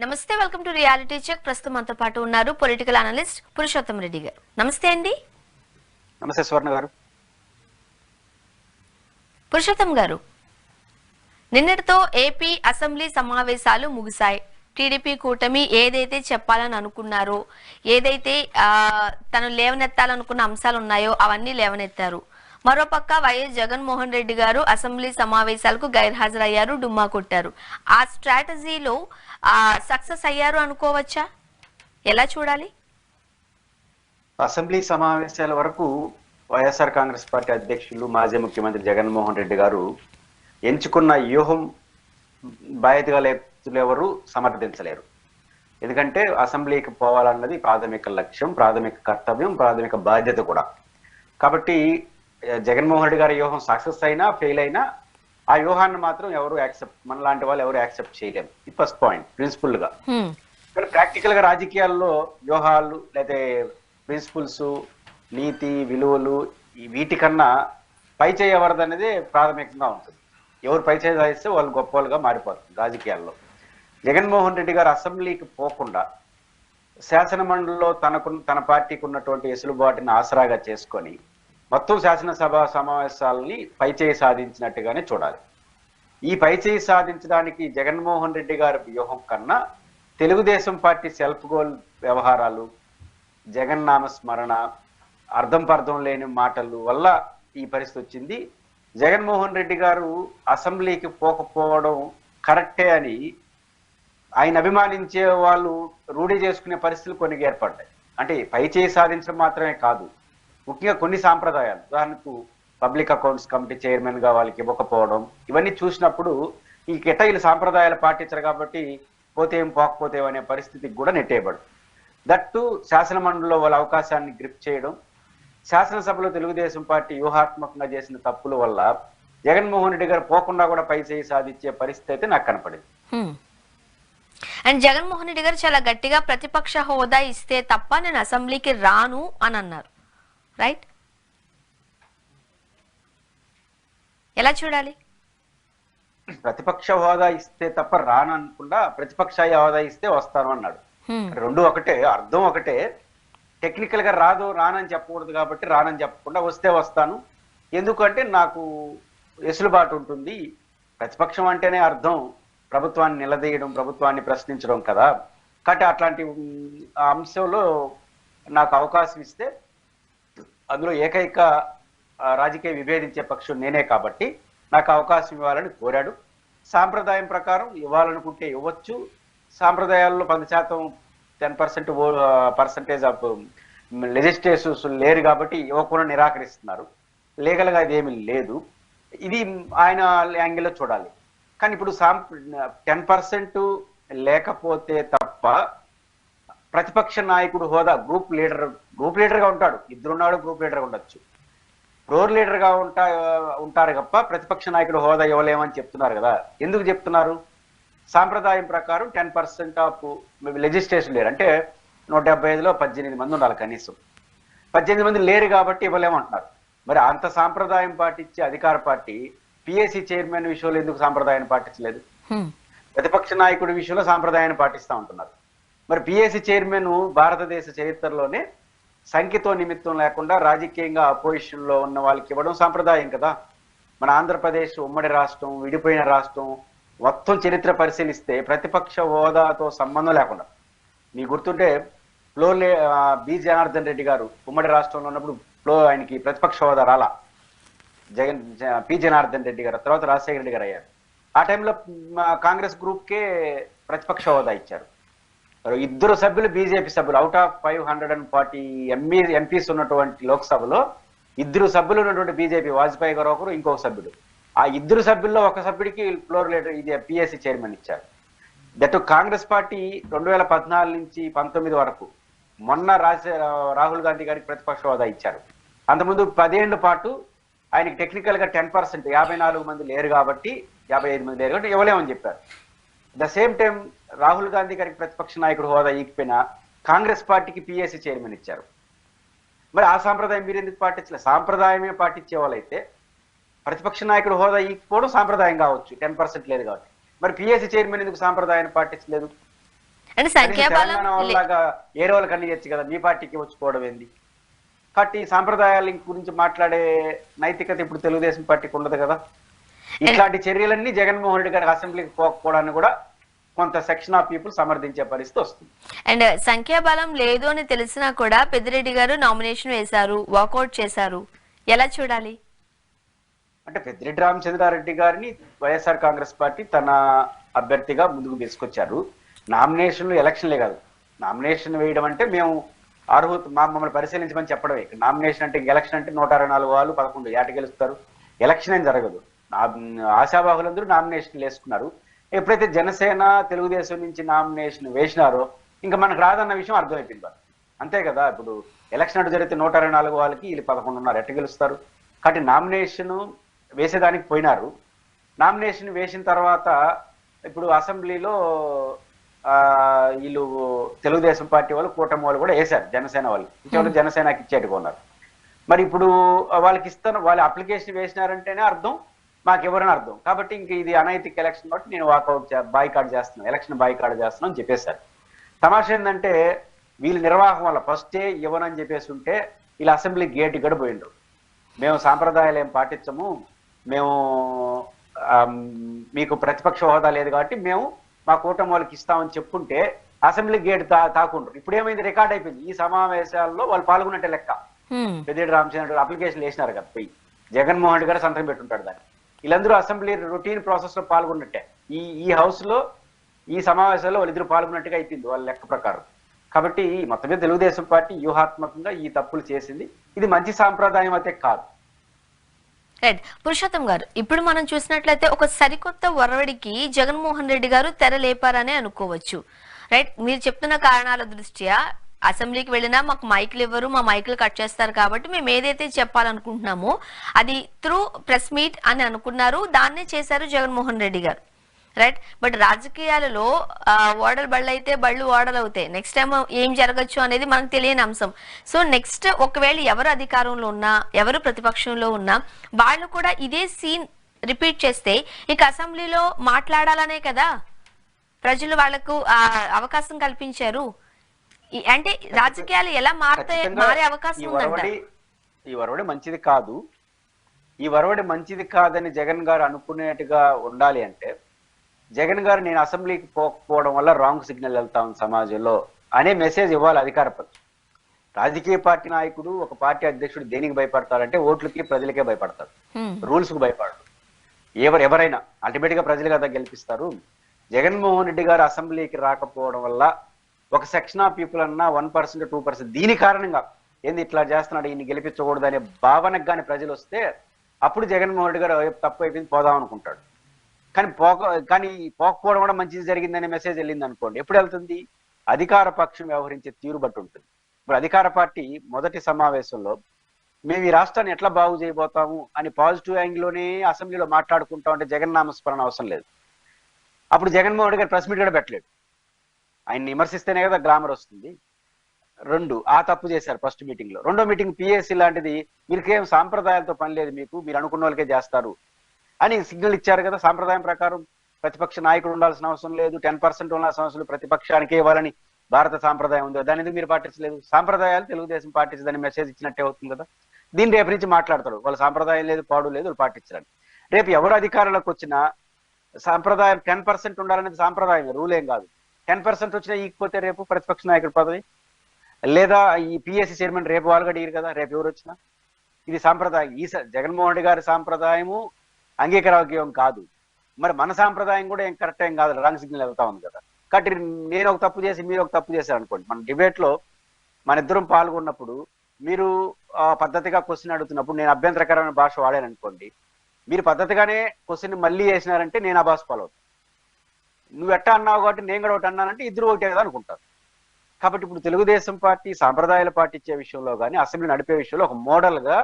నమస్తే, welcome to reality check. ప్రస్తుతం మనతో పాటు ఉన్నారు పొలిటికల్ అనలిస్ట్ పురుషోత్తం రెడ్డి గారు. నమస్తే అండి. నమస్తే స్వర్ణ గారు. పురుషోత్తం గారు, నిన్నటితో ఏపీ అసెంబ్లీ సమావేశాలు ముగిశాయి. టీడీపీ కూటమి ఏదైతే చెప్పాలని అనుకున్నారో, ఏదైతే తను లేవనెత్తాలనుకున్న అంశాలు ఉన్నాయో అవన్నీ లేవనెత్తారు. మరోపక్క వైఎస్ జగన్మోహన్ రెడ్డి గారు అసెంబ్లీ సమావేశాలకు గైర్హాజరయ్యారు, డుమ్మా కొట్టారు. ఆ స్ట్రాటజీలో సక్సెస్ అయ్యారు అనుకోవచ్చా? ఎలా చూడాలి? అసెంబ్లీ సమావేశాల వరకు వైఎస్ఆర్ కాంగ్రెస్ పార్టీ అధ్యక్షులు మాజీ ముఖ్యమంత్రి జగన్మోహన్ రెడ్డి గారు ఎంచుకున్న వ్యూహం బాధ్యతగా ఎవరు సమర్థించలేరు. ఎందుకంటే అసెంబ్లీకి పోవాలన్నది ప్రాథమిక లక్ష్యం, ప్రాథమిక కర్తవ్యం, ప్రాథమిక బాధ్యత కూడా. కాబట్టి జగన్మోహన్ రెడ్డి గారి వ్యూహం సక్సెస్ అయినా ఫెయిల్ అయినా ఆ వ్యూహాన్ని మాత్రం ఎవరు యాక్సెప్ట్, మన లాంటి వాళ్ళు ఎవరు యాక్సెప్ట్ చేయలేము. ఇది ఫస్ట్ పాయింట్, ప్రిన్సిపల్ గా. కానీ ప్రాక్టికల్ గా రాజకీయాల్లో వ్యూహాలు లేదా ప్రిన్సిపల్స్, నీతి విలువలు వీటికన్నా పై చేయి ఎవరిది అనేది ప్రాథమికంగా ఉంటుంది. ఎవరు పై చేయి సాధిస్తే వాళ్ళు గొప్ప వాళ్ళుగా మారిపోతుంది రాజకీయాల్లో. జగన్మోహన్ రెడ్డి గారు అసెంబ్లీకి పోకుండా శాసన మండలిలో తన పార్టీకి ఉన్నటువంటి వెసులుబాటుని ఆసరాగా చేసుకొని మొత్తం శాసనసభ సమావేశాలని పైచేయి సాధించినట్టుగానే చూడాలి. ఈ పైచేయి సాధించడానికి జగన్మోహన్ రెడ్డి గారి వ్యూహం కన్నా తెలుగుదేశం పార్టీ సెల్ఫ్ గోల్ వ్యవహారాలు, జగన్నామ స్మరణ, అర్థం పర్థం లేని మాటలు వల్ల ఈ పరిస్థితి వచ్చింది. జగన్మోహన్ రెడ్డి గారు అసెంబ్లీకి పోకపోవడం కరెక్టే అని ఆయన అభిమానించే వాళ్ళు రూఢి చేసుకునే పరిస్థితులు కొన్ని ఏర్పడ్డాయి. అంటే పైచేయి సాధించడం మాత్రమే కాదు, ముఖ్యంగా కొన్ని సాంప్రదాయాలు, ఉదాహరణకు పబ్లిక్ అకౌంట్స్ కమిటీ చైర్మన్ గా వాళ్ళకి ఇవ్వకపోవడం, ఇవన్నీ చూసినప్పుడు ఈ వీళ్ళు సాంప్రదాయాలు పాటించరు కాబట్టి పోతేం పోకపోతే అనే పరిస్థితికి కూడా నెట్టేయబడు. దట్టు శాసన మండలిలో వాళ్ళ అవకాశాన్ని గ్రిప్ చేయడం, శాసనసభలో తెలుగుదేశం పార్టీ వ్యూహాత్మకంగా చేసిన తప్పుల వల్ల జగన్మోహన్ రెడ్డి గారు పోకుండా కూడా పై చేయి సాధించే పరిస్థితి అయితే నాకు కనపడింది. అండ్ జగన్మోహన్ రెడ్డి గారు చాలా గట్టిగా ప్రతిపక్ష హోదా ఇస్తే తప్ప నేను అసెంబ్లీకి రాను అని అన్నారు. రైట్? ఎలా చూడాలి? ప్రతిపక్ష హోదా ఇస్తే తప్ప రాను అనకుండా ప్రతిపక్ష హోదా ఇస్తే వస్తాను అన్నాడు. రెండు ఒకటే, అర్థం ఒకటే. టెక్నికల్ గా రానని చెప్పకూడదు కాబట్టి రానని చెప్పకుండా వస్తే వస్తాను, ఎందుకంటే నాకు వెసులుబాటు ఉంటుంది. ప్రతిపక్షం అంటేనే అర్థం ప్రభుత్వాన్ని నిలదీయడం, ప్రభుత్వాన్ని ప్రశ్నించడం కదా. కాబట్టి అట్లాంటి అంశంలో నాకు అవకాశం ఇస్తే, అందులో ఏకైక రాజకీయ విభేదించే పక్షం నేనే కాబట్టి నాకు అవకాశం ఇవ్వాలని కోరాడు. సాంప్రదాయం ప్రకారం ఇవ్వాలనుకుంటే ఇవ్వచ్చు. సాంప్రదాయాల్లో 10% 10% పర్సంటేజ్ ఆఫ్ లెజిస్లేటివ్స్ లేరు కాబట్టి ఇవ్వకుండా నిరాకరిస్తున్నారు. లీగల్గా ఇదేమీ లేదు. ఇది ఆయన యాంగిల్లో చూడాలి. కానీ ఇప్పుడు 10% లేకపోతే తప్ప ప్రతిపక్ష నాయకుడు హోదా, గ్రూప్ లీడర్గా ఉంటాడు, ఇద్దరున్నాడు, గ్రూప్ లీడర్గా ఉండొచ్చు, ఫ్లోర్ లీడర్గా ఉంటారు తప్ప ప్రతిపక్ష నాయకుడు హోదా ఇవ్వలేమని చెప్తున్నారు కదా. ఎందుకు చెప్తున్నారు? సాంప్రదాయం ప్రకారం 10% ఆఫ్ లెజిస్లేషన్ లేరు, అంటే 175లో 18 మంది ఉండాలి కనీసం. 18 మంది లేరు కాబట్టి ఇవ్వలేమంటున్నారు. మరి అంత సాంప్రదాయం పాటించే అధికార పార్టీ పిఎస్సి చైర్మన్ విషయంలో ఎందుకు సాంప్రదాయాన్ని పాటించలేదు? ప్రతిపక్ష నాయకుడి విషయంలో సాంప్రదాయాన్ని పాటిస్తూ ఉంటున్నారు. మరి పిఎస్సి చైర్మన్ భారతదేశ చరిత్రలోనే సంఖ్యతో నిమిత్తం లేకుండా రాజకీయంగా అపోజిషన్ లో ఉన్న వాళ్ళకి ఇవ్వడం సాంప్రదాయం కదా. మన ఆంధ్రప్రదేశ్ ఉమ్మడి రాష్ట్రం, విడిపోయిన రాష్ట్రం మొత్తం చరిత్ర పరిశీలిస్తే ప్రతిపక్ష హోదాతో సంబంధం లేకుండా, మీకు గుర్తుంటే బి జనార్దన్ రెడ్డి గారు ఉమ్మడి రాష్ట్రంలో ఉన్నప్పుడు ఆయనకి ప్రతిపక్ష హోదా రాలా. పి జనార్దన్ రెడ్డి గారు తర్వాత రాజశేఖర రెడ్డి గారు అయ్యారు. ఆ టైంలో కాంగ్రెస్ గ్రూప్కే ప్రతిపక్ష హోదా ఇచ్చారు. ఇద్దరు సభ్యులు బీజేపీ సభ్యులు, అవుట్ ఆఫ్ 540 ఎంపీస్ ఉన్నటువంటి లోక్సభలో ఇద్దరు సభ్యులు ఉన్నటువంటి బీజేపీ, వాజ్పేయి గారు ఒకరు, ఇంకొక సభ్యుడు. ఆ ఇద్దరు సభ్యుల్లో ఒక సభ్యుడికి ఫ్లోర్ లీడర్ ఇది పిఎస్సి చైర్మన్ ఇచ్చారు. దట్ కాంగ్రెస్ పార్టీ 2014 నుంచి 19 వరకు మొన్న రాహుల్ గాంధీ గారికి ప్రతిపక్ష హోదా ఇచ్చారు. అంతకుముందు 10 ఏళ్ల పాటు ఆయనకి టెక్నికల్ గా 10%, 54 మంది లేరు కాబట్టి, 55 మంది లేరు కాబట్టి ఇవ్వలేమని చెప్పారు. The same time Rahul Gandhi గారికి ప్రతిపక్ష నాయకుడు హోదా ఇకపోయినా కాంగ్రెస్ పార్టీకి పిఎస్సి చైర్మన్ ఇచ్చారు. మరి ఆ సాంప్రదాయం మీరు ఎందుకు పాటించలేదు? సాంప్రదాయమే పాటించే వాళ్ళైతే ప్రతిపక్ష నాయకుడు హోదా ఇకపోవడం సాంప్రదాయం కావచ్చు, 10% లేదు కాబట్టి. మరి పిఎస్సి చైర్మన్ ఎందుకు సాంప్రదాయాన్ని పాటించలేదు? అంటే కనీసం సంఖ్యాబలం తెలంగాణ వాళ్ళలాగా ఏరే వాళ్ళకి అన్ని చేయొచ్చు కదా, మీ పార్టీకి వచ్చుకోవడం ఏంది? కాబట్టి ఈ సాంప్రదాయాల గురించి మాట్లాడే నైతికత ఇప్పుడు తెలుగుదేశం పార్టీకి ఉండదు కదా. ఇట్లాంటి చర్యలన్నీ జగన్మోహన్ రెడ్డి గారి అసెంబ్లీకి పోకపోవడాన్ని కూడా కొంత సెక్షన్ ఆఫ్ పీపుల్ సమర్థించే పరిస్థితి వస్తుంది. అండ్ సంఖ్యాబలం లేదు అని తెలిసినా కూడా పెద్దిరెడ్డి గారు నామినేషన్ వేశారు, వాకౌట్ చేశారు, ఎలా చూడాలి? అంటే పెద్దిరెడ్డి రామచంద్రారెడ్డి గారిని వైఎస్ఆర్ కాంగ్రెస్ పార్టీ తన అభ్యర్థిగా ముందుకు తీసుకొచ్చారు. నామినేషన్లు ఎలక్షన్లే కాదు, నామినేషన్ వేయడం అంటే మేము అర్హత మమ్మల్ని పరిశీలించమని చెప్పడమే. నామినేషన్ అంటే ఎలక్షన్ అంటే 164 వాళ్ళు 11 ఏట గెలుస్తారు, ఎలక్షన్ ఏం జరగదు. ఆశాబాహులందరూ నామినేషన్లు వేసుకున్నారు. ఎప్పుడైతే జనసేన తెలుగుదేశం నుంచి నామినేషన్ వేసినారో ఇంకా మనకు రాదన్న విషయం అర్థమైపోయింది. అంతే కదా, ఇప్పుడు ఎలక్షన్ అటు జరిగితే 164 వాళ్ళకి వీళ్ళు 11 ఉన్నారు, ఎట్ట గెలుస్తారు? కాబట్టి నామినేషన్ వేసేదానికి పోయినారు. నామినేషన్ వేసిన తర్వాత ఇప్పుడు అసెంబ్లీలో వీళ్ళు తెలుగుదేశం పార్టీ వాళ్ళు, కూటమి వాళ్ళు కూడా వేశారు, జనసేన వాళ్ళు ఇంకెవరు జనసేనకి ఇచ్చేట్టుగా ఉన్నారు. మరి ఇప్పుడు వాళ్ళకి ఇస్తాను, వాళ్ళు అప్లికేషన్ వేసినారంటేనే అర్థం మాకు ఎవరని అర్థం. కాబట్టి ఇంక ఇది అనైతిక ఎలక్షన్ కాబట్టి నేను వాకౌట్ బాయ్కాట్ చేస్తున్నాను, ఎలక్షన్ బాయ్కాట్ చేస్తున్నాను అని చెప్పేశారు. తమాషా ఏంటంటే వీళ్ళ నిర్వాహం వల్ల ఫస్టే ఇవ్వనని చెప్పేసి ఉంటే వీళ్ళు అసెంబ్లీ గేట్ గడ పోయిండ్రు. మేము సాంప్రదాయాలు ఏం పాటించము, మేము మీకు ప్రతిపక్ష హోదా లేదు కాబట్టి మేము మా కూటమి వాళ్ళకి ఇస్తామని చెప్పుంటే అసెంబ్లీ గేట్ తాకుండ్రు. ఇప్పుడు ఏమైంది, రికార్డ్ అయిపోయింది. ఈ సమావేశాల్లో వాళ్ళు పాల్గొన్నట్టే లెక్క. పెద్దిరెడ్డి రామచంద్ర అప్లికేషన్ వేసినారు కదా, పోయి జగన్మోహన్ రెడ్డి గారు సంతకం పెట్టుంటాడు దాన్ని. వీళ్ళందరూ అసెంబ్లీ రొటీన్ ప్రాసెస్ లో పాల్గొన్నట్టే. ఈ హౌస్ లో ఈ సమావేశాల్లో వాళ్ళిద్దరు పాల్గొన్నట్టుగా అయిపోయింది వాళ్ళ లెక్క ప్రకారం. కాబట్టి మొత్తం మీద తెలుగుదేశం పార్టీ వ్యూహాత్మకంగా ఈ తప్పులు చేసింది. ఇది మంచి సాంప్రదాయం అయితే కాదు. రైట్ పురుషోత్తం గారు, ఇప్పుడు మనం చూసినట్లయితే ఒక సరికొత్త ఒరవడికి జగన్మోహన్ రెడ్డి గారు తెర లేపారనే అనుకోవచ్చు. రైట్, మీరు చెప్తున్న కారణాల దృష్ట్యా అసెంబ్లీకి వెళ్ళినా మాకు మైకులు ఇవ్వరు, మా మైకులు కట్ చేస్తారు కాబట్టి మేము ఏదైతే చెప్పాలనుకుంటున్నామో అది త్రూ ప్రెస్ మీట్ అని అనుకున్నారు, దాన్నే చేశారు జగన్మోహన్ రెడ్డి గారు. రైట్, బట్ రాజకీయాలలో ఓడలు బళ్ళు అయితే బళ్ళు ఓడలు అవుతాయి. నెక్స్ట్ టైం ఏం జరగచ్చు అనేది మనకు తెలియని అంశం. సో నెక్స్ట్ ఒకవేళ ఎవరు అధికారంలో ఉన్నా, ఎవరు ప్రతిపక్షంలో ఉన్నా, వాళ్ళు కూడా ఇదే సీన్ రిపీట్ చేస్తే ఇక అసెంబ్లీలో మాట్లాడాలనే కదా ప్రజలు వాళ్లకు అవకాశం కల్పించారు. అంటే రాజకీయాలు ఎలా మారే అవకాశం ఉందంట. ఈ వరవడి మంచిది కాదు, ఈ వరవడి మంచిది కాదని జగన్ గారు అనుకునేట్టుగా ఉండాలి అంటే జగన్ గారు నేను అసెంబ్లీకి పోకపోవడం వల్ల రాంగ్ సిగ్నల్ వెళ్తా ఉంది సమాజంలో అనే మెసేజ్ ఇవ్వాలి అధికార పక్షం. రాజకీయ పార్టీ నాయకుడు, ఒక పార్టీ అధ్యక్షుడు దేనికి భయపడతాడంటే ఓట్లకి, ప్రజలకే భయపడతాడు, రూల్స్ కు భయపడడు. ఎవరైనా అల్టిమేట్ గా ప్రజలు కదా గెలిపిస్తారు. జగన్మోహన్ రెడ్డి గారు అసెంబ్లీకి రాకపోవడం వల్ల ఒక సెక్షన్ ఆఫ్ పీపుల్ అన్నా 1% 2% దీని కారణంగా ఏంది ఇట్లా చేస్తున్నాడు, ఈయన్ని గెలిపించకూడదు అనే భావనకు కానీ ప్రజలు వస్తే అప్పుడు జగన్మోహన్ రెడ్డి గారు తప్పు అయిపోయింది పోదాం అనుకుంటాడు. కానీ పోకపోవడం కూడా మంచిది జరిగిందనే మెసేజ్ వెళ్ళింది అనుకోండి, ఎప్పుడు వెళ్తుంది? అధికార పక్షం వ్యవహరించే తీరు బట్టి ఉంటుంది. ఇప్పుడు అధికార పార్టీ మొదటి సమావేశంలో మేము ఈ రాష్ట్రాన్ని ఎట్లా బాగు చేయబోతాము అని పాజిటివ్ యాంగిల్లోనే అసెంబ్లీలో మాట్లాడుకుంటాం అంటే జగన్ నామస్మరణ అవసరం లేదు. అప్పుడు జగన్మోహన్ రెడ్డి గారు ప్రెస్ మీట్ కూడా పెట్టలేడు. ఆయన విమర్శిస్తేనే కదా గ్లామర్ వస్తుంది. ఆ తప్పు చేశారు ఫస్ట్ మీటింగ్ లో. రెండో మీటింగ్ పిఎస్సి లాంటిది, మీరుకేం సాంప్రదాయాలతో పని లేదు, మీరు అనుకున్న వాళ్ళకే చేస్తారు అని సిగ్నల్ ఇచ్చారు కదా. సాంప్రదాయం ప్రకారం ప్రతిపక్ష నాయకుడు ఉండాల్సిన అవసరం లేదు, 10% ఉండాల్సిన అవసరం లేదు, ప్రతిపక్షానికి ఇవ్వాలని భారత సాంప్రదాయం ఉంది. దాని ఎందుకు మీరు పాటించలేదు? సాంప్రదాయాలు తెలుగుదేశం పాటించదని మెసేజ్ ఇచ్చినట్టే అవుతుంది కదా. దీన్ని రేపు నుంచి మాట్లాడతారు, వాళ్ళ సాంప్రదాయం లేదు, పాడు లేదు, వాళ్ళు పాటించడానికి. రేపు ఎవరు అధికారంలోకి వచ్చినా సాంప్రదాయం 10% ఉండాలనేది సాంప్రదాయం, రూల్ ఏం కాదు. 10% వచ్చినా ఈకపోతే రేపు ప్రతిపక్ష నాయకుడి పదవి లేదా ఈ పిఎస్సి చైర్మన్ రేపు వాళ్ళు అడిగారు కదా, రేపు ఎవరు వచ్చినా. ఇది సాంప్రదాయం. జగన్మోహన్ రెడ్డి గారి సాంప్రదాయము అంగీకారోగ్యం కాదు. మరి మన సాంప్రదాయం కూడా ఏం కరెక్ట్ ఏం కాదు, రాంగ్ సిగ్నల్ వెళ్తా ఉంది కదా. కాబట్టి నేను ఒక తప్పు చేసి మీరు ఒక తప్పు చేశారు అనుకోండి, మన డిబేట్ లో మన ఇద్దరం పాల్గొన్నప్పుడు మీరు పద్ధతిగా క్వశ్చన్ అడుగుతున్నప్పుడు నేను అభ్యంతరకరమైన భాష వాడాను అనుకోండి, మీరు పద్ధతిగానే క్వశ్చన్ మళ్ళీ వేసినారంటే నేను ఆ భాష ఫాలో అవుతాను. నువ్వు ఎట్టా అన్నావు కాబట్టి నేను కూడా ఒకటి అన్నానంటే ఇద్దరు ఒకటే కదా అనుకుంటారు. కాబట్టి ఇప్పుడు తెలుగుదేశం పార్టీ సాంప్రదాయాలు పాటించే విషయంలో కానీ అసెంబ్లీ నడిపే విషయంలో ఒక మోడల్ గా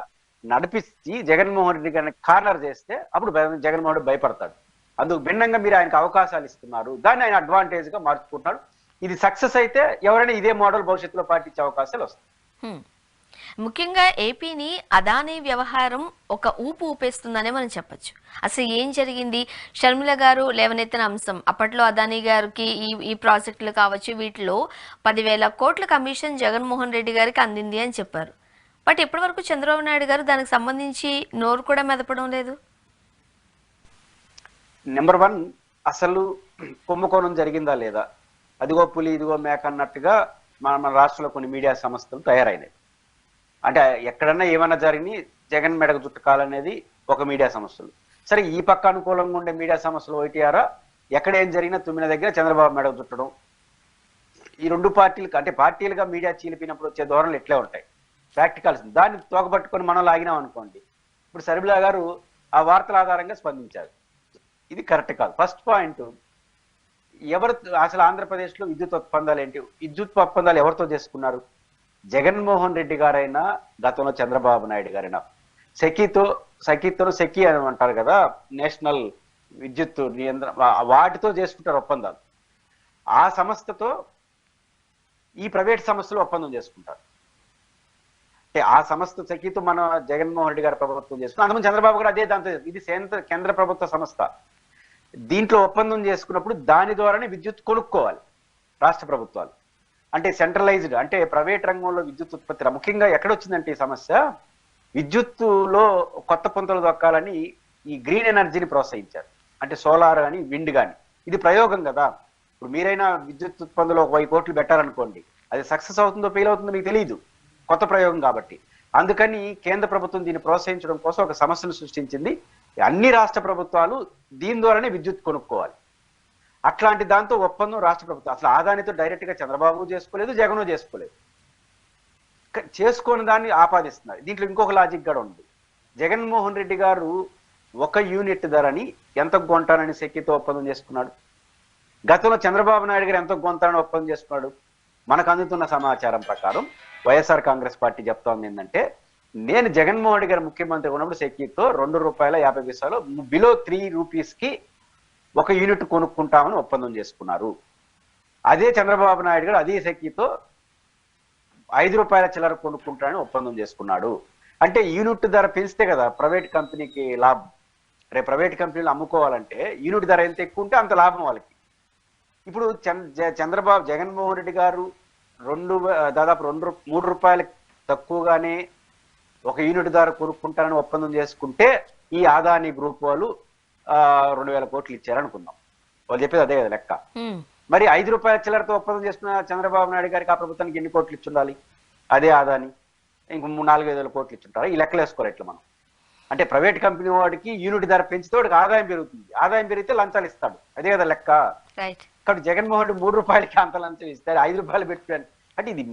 నడిపించి జగన్మోహన్ రెడ్డి గారిని కార్నర్ చేస్తే అప్పుడు జగన్మోహన్ రెడ్డి భయపడతాడు. అందుకు భిన్నంగా మీరు ఆయనకు అవకాశాలు ఇస్తున్నారు, దాన్ని ఆయన అడ్వాంటేజ్ గా మార్చుకుంటున్నాడు. ఇది సక్సెస్ అయితే ఎవరైనా ఇదే మోడల్ భవిష్యత్తులో పాటించే అవకాశాలు వస్తాయి. ముఖ్యంగా ఏపీని అదానీ వ్యవహారం ఒక ఊపు ఊపేస్తుందనే మనం చెప్పొచ్చు. అసలు ఏం జరిగింది? షర్మిల గారు లేవనెత్తిన అంశం అప్పట్లో అదానీ గారికి ఈ ప్రాజెక్టులు కావచ్చు, వీటిలో 10,000 కోట్ల కమిషన్ జగన్మోహన్ రెడ్డి గారికి అందింది అని చెప్పారు. బట్ ఇప్పటి వరకు చంద్రబాబు నాయుడు గారు దానికి సంబంధించి నోరు కూడా మెదపడం లేదు. నెంబర్ 1, అసలు కుంభకోణం జరిగిందా లేదా, అదిగో పులి ఇదిగో మేక అన్నట్టుగా మన రాష్ట్రంలో కొన్ని మీడియా సంస్థలు తయారైనాయి. అంటే ఎక్కడన్నా ఏమన్నా జరిగి జగన్ మెడకు చుట్టుకాలనేది ఒక మీడియా సంస్థలు. సరే, ఈ పక్క అనుకూలంగా ఉండే మీడియా సంస్థలు ఓటీఆరా, ఎక్కడ ఏం జరిగినా తుమ్మిన దగ్గర చంద్రబాబు మెడకు చుట్టడం. ఈ రెండు పార్టీలకు, అంటే పార్టీలుగా మీడియా చీలిపినప్పుడు వచ్చే ధోరణులు ఎట్లే ఉంటాయి, ప్రాక్టికల్స్. దాన్ని తోకబట్టుకొని మనం లాగినాం అనుకోండి. ఇప్పుడు షర్మిల గారు ఆ వార్తల ఆధారంగా స్పందించారు. ఇది కరెక్ట్ కాదు. ఫస్ట్ పాయింట్, ఎవరు అసలు ఆంధ్రప్రదేశ్లో విద్యుత్ ఒప్పందాలు ఏంటి? విద్యుత్ ఒప్పందాలు ఎవరితో చేసుకున్నారు? జగన్మోహన్ రెడ్డి గారైనా, గతంలో చంద్రబాబు నాయుడు గారైనా సెకీ అని అంటారు కదా, నేషనల్ విద్యుత్ నియంత్రణ, వాటితో చేసుకుంటారు ఒప్పందాలు. ఆ సంస్థతో ఈ ప్రైవేట్ సంస్థలు ఒప్పందం చేసుకుంటారు. అంటే ఆ సంస్థ సెకీతో మన జగన్మోహన్ రెడ్డి గారి ప్రభుత్వం చేసుకున్నారు. అంతకుముందు చంద్రబాబు గారు అదే దాంతో, ఇది కేంద్ర ప్రభుత్వ సంస్థ. దీంట్లో ఒప్పందం చేసుకున్నప్పుడు దాని ద్వారానే విద్యుత్ కొనుక్కోవాలి రాష్ట్ర ప్రభుత్వాలు. అంటే సెంట్రలైజ్డ్, అంటే ప్రైవేట్ రంగంలో విద్యుత్ ఉత్పత్తి ముఖ్యంగా ఎక్కడొచ్చిందంటే ఈ సమస్య, విద్యుత్తులో కొత్త పుంతలు దొక్కాలని ఈ గ్రీన్ ఎనర్జీని ప్రోత్సహించారు. అంటే సోలార్ కానీ విండ్ కానీ, ఇది ప్రయోగం కదా. ఇప్పుడు మీరైనా విద్యుత్ ఉత్పత్తిలో 1000 కోట్లు పెట్టారనుకోండి, అది సక్సెస్ అవుతుందో ఫెయిల్ అవుతుందో మీకు తెలియదు, కొత్త ప్రయోగం కాబట్టి. అందుకని కేంద్ర ప్రభుత్వం దీన్ని ప్రోత్సహించడం కోసం ఒక సమస్యను సృష్టించింది. అన్ని రాష్ట్ర ప్రభుత్వాలు దీని ద్వారానే విద్యుత్ కొనుక్కోవాలి. అట్లాంటి దాంతో ఒప్పందం రాష్ట్ర ప్రభుత్వం, అసలు ఆదానితో డైరెక్ట్ గా చంద్రబాబు చేసుకోలేదు, జగను చేసుకోలేదు. చేసుకుని దాన్ని ఆపాదిస్తున్నారు. దీంట్లో ఇంకొక లాజిక్ కూడా ఉంది. జగన్మోహన్ రెడ్డి గారు 1 యూనిట్ ధరని ఎంత కొంటానని సెక్కితో ఒప్పందం చేసుకున్నాడు. గతంలో చంద్రబాబు నాయుడు గారు ఎంత కొంటానని ఒప్పందం చేసుకున్నాడు. మనకు అందుతున్న సమాచారం ప్రకారం వైఎస్ఆర్ కాంగ్రెస్ పార్టీ చెప్తా ఉంది ఏంటంటే, నేను జగన్మోహన్ రెడ్డి గారు ముఖ్యమంత్రి ఉన్నప్పుడు సెక్కితో ₹2.50 బిలో 3 రూపీస్కి 1 యూనిట్ కొనుక్కుంటామని ఒప్పందం చేసుకున్నారు. అదే చంద్రబాబు నాయుడు గారు అదే సెక్కితో ₹5 చిల్లర కొనుక్కుంటానని ఒప్పందం చేసుకున్నాడు. అంటే యూనిట్ ధర పెంచితే కదా ప్రైవేట్ కంపెనీకి లాభం. రేపు ప్రైవేట్ కంపెనీలు అమ్ముకోవాలంటే యూనిట్ ధర ఎంత ఎక్కువ ఉంటే అంత లాభం వాళ్ళకి. ఇప్పుడు జగన్మోహన్ రెడ్డి గారు దాదాపు 3 రూపాయలు తక్కువగానే 1 యూనిట్ ధర కొనుక్కుంటారని ఒప్పందం చేసుకుంటే ఈ అదానీ గ్రూప్ వాళ్ళు 2,000 కోట్లు ఇచ్చారనుకుందాం. వాళ్ళు చెప్పేది అదే కదా లెక్క. మరి ₹5 చిల్లరతో ఒప్పందం చేసుకున్న చంద్రబాబు నాయుడు గారికి ఆ ప్రభుత్వానికి ఎన్ని కోట్లు ఇచ్చుండాలి? అదే ఆదాని ఇంకో 4,000 కోట్లు ఇచ్చుంటారా? ఈ లెక్కలు వేసుకోరు ఎట్లా మనం. అంటే ప్రైవేట్ కంపెనీ వాడికి యూనిట్ ధర పెంచితే వాడికి ఆదాయం పెరుగుతుంది, ఆదాయం పెరిగితే లంచాలు ఇస్తాడు, అదే కదా లెక్క. కాబట్టి జగన్మోహన్ రెడ్డి 3 రూపాయలకి అంత లంచం ఇస్తారు, ₹5 పెట్టాను అంటే ఇది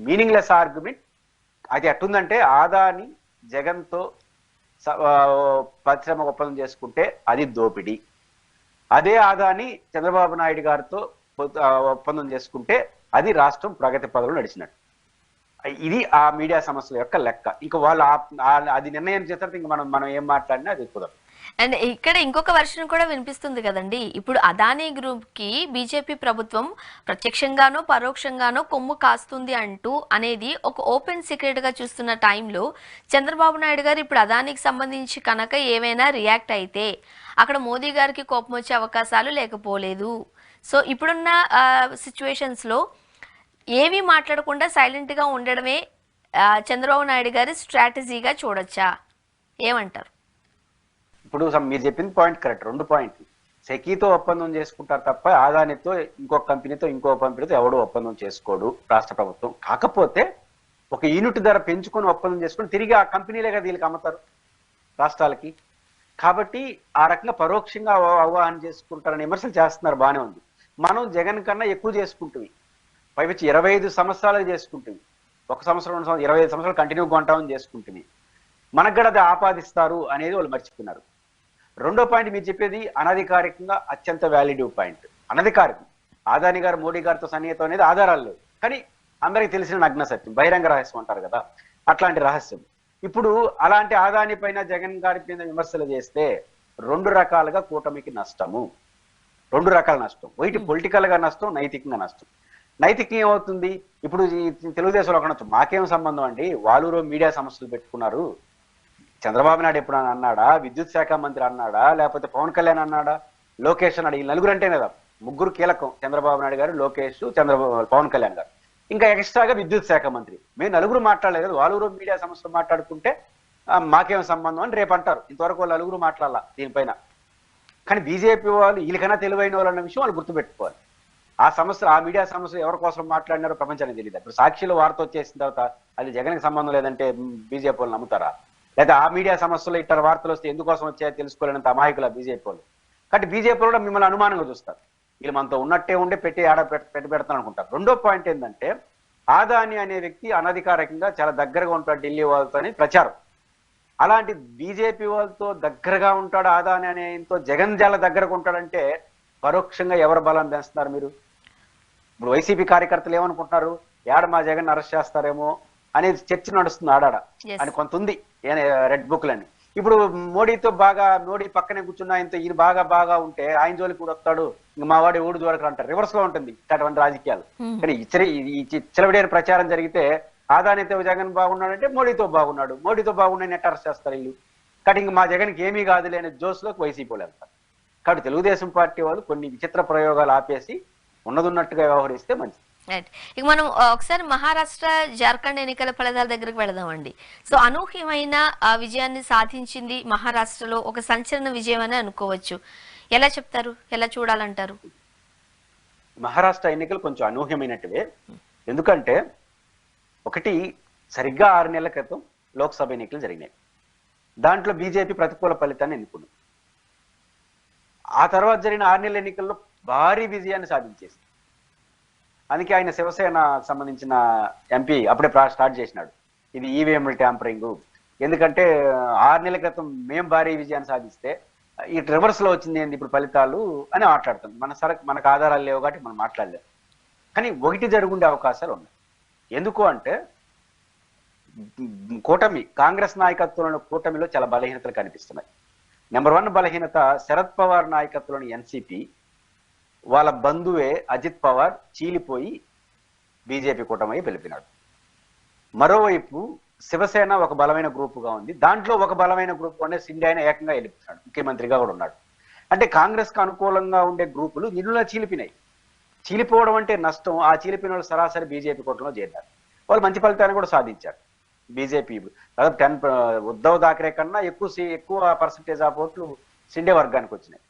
మీనింగ్లెస్ ఆర్గ్యుమెంట్. అది ఎట్టుందంటే, ఆదాని జగన్తో పరిశ్రమ ఒప్పందం చేసుకుంటే అది దోపిడీ. అదే ఆదాని చంద్రబాబు నాయుడు గారితో ఒప్పందం చేసుకుంటే అది రాష్ట్రం ప్రగతి పదవులు నడిచినట్టు. ఇది ఆ మీడియా సమస్యల యొక్క లెక్క. ఇంకా వాళ్ళు అది నిర్ణయం చేస్తారు, ఇంకా మనం ఏం మాట్లాడినా అది కుదరదు. అండ్ ఇక్కడ ఇంకొక వర్షన్ కూడా వినిపిస్తుంది కదండి. ఇప్పుడు అదానీ గ్రూప్ కి బీజేపీ ప్రభుత్వం ప్రత్యక్షంగానో పరోక్షంగానో కొమ్ము కాస్తుంది అంటూ అనేది ఒక ఓపెన్ సీక్రెట్ గా చూస్తున్న టైంలో చంద్రబాబు నాయుడు గారు ఇప్పుడు అదానీకి సంబంధించి కనుక ఏమైనా రియాక్ట్ అయితే అక్కడ మోదీ గారికి కోపం వచ్చే అవకాశాలు లేకపోలేదు. సో ఇప్పుడున్న సిచ్యువేషన్స్ లో ఏమీ మాట్లాడకుండా సైలెంట్ గా ఉండడమే చంద్రబాబు నాయుడు గారి స్ట్రాటజీగా చూడొచ్చా? ఏమంటారు? ఇప్పుడు మీరు చెప్పింది పాయింట్ కరెక్ట్. 2 పాయింట్లు. సెకీతో ఒప్పందం చేసుకుంటారు తప్ప ఆదానితో ఇంకొక కంపెనీతో ఎవడో ఒప్పందం చేసుకోడు రాష్ట్ర ప్రభుత్వం. కాకపోతే 1 యూనిట్ ధర పెంచుకొని ఒప్పందం చేసుకుని తిరిగి ఆ కంపెనీలే కదా వీళ్ళకి అమ్ముతారు రాష్ట్రాలకి. కాబట్టి ఆ రకంగా పరోక్షంగా అవగాహన చేసుకుంటారని విమర్శలు చేస్తున్నారు, బాగానే ఉంది. మనం జగన్ కన్నా ఎక్కువ చేసుకుంటుంది, పైవచ్చి 25 సంవత్సరాలు చేసుకుంటుంది. 1 సంవత్సరం 2 సంవత్సరాలు 25 సంవత్సరాలు కంటిన్యూగా కొంటామని చేసుకుంటుంది. మనకు కూడా అది ఆపాదిస్తారు అనేది వాళ్ళు మర్చిపోయినారు. 2వ పాయింట్ మీరు చెప్పేది అనధికారికంగా అత్యంత వ్యాలిడివ్ పాయింట్. అనధికారికం ఆదాని గారు మోడీ గారితో సన్నిహితం అనేది ఆధారాలు లేవు, కానీ అందరికి తెలిసిన నగ్న సత్యం, బహిరంగ రహస్యం అంటారు కదా, అట్లాంటి రహస్యం. ఇప్పుడు అలాంటి ఆదాని పైన జగన్ గారి పైన విమర్శలు చేస్తే 2 రకాలుగా కూటమికి నష్టము. 2 రకాల నష్టం. ఒకటి పొలిటికల్ గా నష్టం, నైతికంగా నష్టం. నైతికం ఏమవుతుంది? ఇప్పుడు ఈ తెలుగుదేశంలో ఒకనొచ్చు మాకేం సంబంధం అండి, వాళ్ళూరు మీడియా సమస్యలు పెట్టుకున్నారు. చంద్రబాబు నాయుడు ఎప్పుడు అన్నాడా? విద్యుత్ శాఖ మంత్రి అన్నాడా? లేకపోతే పవన్ కళ్యాణ్ అన్నాడా? లోకేష్ అన్నాడు? ఈ నలుగురు అంటేనే కదా, ముగ్గురు కీలకం, చంద్రబాబు నాయుడు గారు, లోకేష్, పవన్ కళ్యాణ్ గారు, ఇంకా ఎక్స్ట్రాగా విద్యుత్ శాఖ మంత్రి. మేము నలుగురు మాట్లాడలేదు కదా, వాళ్ళూరు మీడియా సమస్యలు మాట్లాడుకుంటే మాకేం సంబంధం అని రేపు అంటారు. ఇంతవరకు వాళ్ళు నలుగురు మాట్లాడాల దీనిపైన. కానీ బీజేపీ వాళ్ళు వీళ్ళకైనా తెలివైన వాళ్ళు అన్న విషయం వాళ్ళు గుర్తుపెట్టుకోవాలి. ఆ సమస్యలు, ఆ మీడియా సమస్యలు ఎవరి కోసం మాట్లాడినారో ప్రపంచానికి తెలియదు. ఇప్పుడు సాక్షిలో వార్త వచ్చేసిన తర్వాత అది జగన్కి సంబంధం లేదంటే బీజేపీ వాళ్ళు నమ్ముతారా? లేదా ఆ మీడియా సమస్యలు ఇతర వార్తలు వస్తే ఎందుకోసం వచ్చాయో తెలుసుకోలేనంత అమాయకుల బీజేపీ వాళ్ళు. కాబట్టి బీజేపీ కూడా మిమ్మల్ని అనుమానంగా చూస్తారు. వీళ్ళు మనతో ఉన్నట్టే ఉండే పెట్టి పెడతాను అనుకుంటారు. రెండో పాయింట్ ఏంటంటే, ఆదాని అనే వ్యక్తి అనధికారికంగా చాలా దగ్గరగా ఉంటాడు ఢిల్లీ వాళ్ళతో అని ప్రచారం. అలాంటి బీజేపీ వాళ్ళతో దగ్గరగా ఉంటాడు ఆదాని అనేతో జగన్ చాలా దగ్గరగా ఉంటాడంటే పరోక్షంగా ఎవరు బలం పెంచుతున్నారు మీరు? ఇప్పుడు వైసీపీ కార్యకర్తలు ఏమనుకుంటున్నారు, ఏడ మా జగన్ అరెస్ట్ చేస్తారేమో అనేది చర్చ నడుస్తుంది ఆడాడ అని కొంత ఉంది రెడ్ బుక్లని. ఇప్పుడు మోడీ పక్కనే కూర్చున్న ఆయనతో ఈయన బాగా ఉంటే ఆయన జోలికి కూడా వస్తాడు, ఇంక మా వాడి ఊడు దూరకు అంటారు. రివర్స్ లో ఉంటుంది అటువంటి రాజకీయాలు. కానీ ఇచ్చలవిడైన ప్రచారం జరిగితే ఆదానితో జగన్ బాగున్నాడంటే మోడీతో బాగున్నాడు నెట్ అరెస్ట్ చేస్తారు వీళ్ళు. కాబట్టి ఇంక మా జగన్కి ఏమీ కాదు లేని జోస్లోకి వైసీపీ వాళ్ళు వెళ్తారు. కాబట్టి తెలుగుదేశం పార్టీ వాళ్ళు కొన్ని విచిత్ర ప్రయోగాలు ఆపేసి ఉన్నదున్నట్టుగా వ్యవహరిస్తే మంచిది. ఇక మనం ఒకసారి మహారాష్ట్ర జార్ఖండ్ ఎన్నికల ఫలితాల దగ్గరకు వెళదామండి. సో అనూహ్యమైన విజయాన్ని సాధించింది మహారాష్ట్రలో, ఒక సంచలన విజయం అని అనుకోవచ్చు. ఎలా చెప్తారు, ఎలా చూడాలంటారు? మహారాష్ట్ర ఎన్నికలు కొంచెం అనూహ్యమైనట్టువే. ఎందుకంటే ఒకటి, సరిగ్గా 6 నెలల క్రితం లోక్సభ ఎన్నికలు జరిగినాయి. దాంట్లో బీజేపీ ప్రతికూల ఫలితాన్ని ఎన్నుకుంది. ఆ తర్వాత జరిగిన 6 నెలల ఎన్నికల్లో భారీ విజయాన్ని సాధించేసి, అందుకే ఆయన శివసేన సంబంధించిన ఎంపీ అప్పుడే స్టార్ట్ చేసినాడు, ఇది ఈవీఎంల ట్యాంపరింగ్. ఎందుకంటే 6 నెలల క్రితం మేము భారీ విజయాన్ని సాధిస్తే ఈ రివర్స్ లో వచ్చింది ఏంది ఇప్పుడు ఫలితాలు అని మాట్లాడుతాం. మనకు ఆధారాలు లేవు కాబట్టి మనం మాట్లాడలేము. కానీ ఒకటి జరుగుండే అవకాశాలు ఉన్నాయి. ఎందుకు అంటే కాంగ్రెస్ నాయకత్వంలో కూటమిలో చాలా బలహీనతలు కనిపిస్తున్నాయి. నెంబర్ 1 బలహీనత, శరద్ పవార్ నాయకత్వంలోని ఎన్సీపీ వాళ్ళ బంధువే అజిత్ పవార్ చీలిపోయి బీజేపీ కూటమి పిలిపినాడు. మరోవైపు శివసేన ఒక బలమైన గ్రూపుగా ఉంది. దాంట్లో ఒక బలమైన గ్రూప్ అంటే సిండే ఆయన ఏకంగా వెళ్ళిపోతున్నాడు, ముఖ్యమంత్రిగా కూడా ఉన్నాడు. అంటే కాంగ్రెస్ కు అనుకూలంగా ఉండే గ్రూపులు నిలులా చీలిపినాయి. చీలిపోవడం అంటే నష్టం. ఆ చీలిపిన వాళ్ళు సరాసరి బీజేపీ కూటమిలో చేరారు. వాళ్ళు మంచి ఫలితాన్ని కూడా సాధించారు. బీజేపీ దాదాపు 10 ఉద్ధవ్ థాకరే కన్నా ఎక్కువ పర్సంటేజ్ ఆఫ్ ఓట్లు సిండే వర్గానికి వచ్చినాయి.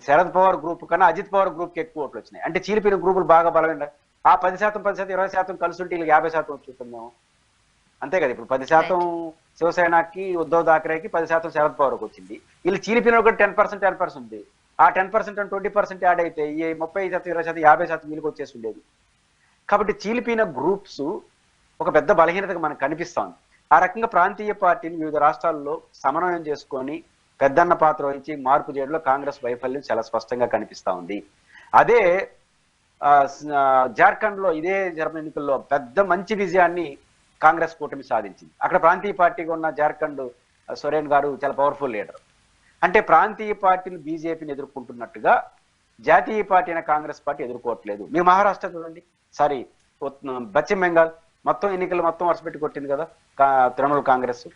శరద్ పవార్ గ్రూప్ కన్నా అజిత్ పవార్ గ్రూప్ కి ఎక్కువ ఓట్లు వచ్చినాయి. అంటే చీలిపిన గ్రూపులు బాగా బలమైన, ఆ 10%, 20% కలిసి ఉంటే వీళ్ళకి 50% వచ్చుతుందేమో. అంతే కదా. ఇప్పుడు 10% శివసేనకి, ఉద్ధవ్ థాకరేకి, 10% శరద్ పవార్కి వచ్చింది. వీళ్ళు చీలిపిన కూడా 10% ఉంది. ఆ 10% అండ్ 20% యాడ్ అయితే ఈ 30%, 20%, 50% వీళ్ళకి వచ్చేసి ఉండేది. కాబట్టి చీలిపిన గ్రూప్స్ ఒక పెద్ద బలహీనతగా మనకు కనిపిస్తోంది. ఆ రకంగా ప్రాంతీయ పార్టీలు వివిధ రాష్ట్రాల్లో సమన్వయం చేసుకొని పెద్దన్న పాత్ర వహించి మార్పు చేయడంలో కాంగ్రెస్ వైఫల్యం చాలా స్పష్టంగా కనిపిస్తా ఉంది. అదే జార్ఖండ్ లో ఇదే జర్మన్ ఎన్నికల్లో పెద్ద మంచి విజయాన్ని కాంగ్రెస్ కూటమి సాధించింది. అక్కడ ప్రాంతీయ పార్టీగా ఉన్న జార్ఖండ్ సోరెన్ గారు చాలా పవర్ఫుల్ లీడర్. అంటే ప్రాంతీయ పార్టీలు బీజేపీని ఎదుర్కొంటున్నట్టుగా జాతీయ పార్టీ అయిన కాంగ్రెస్ పార్టీ ఎదుర్కోవట్లేదు. మీరు మహారాష్ట్ర చూడండి, పశ్చిమ బెంగాల్ మొత్తం ఎన్నికలు వరుస పెట్టి కొట్టింది కదా తృణమూల్ కాంగ్రెస్.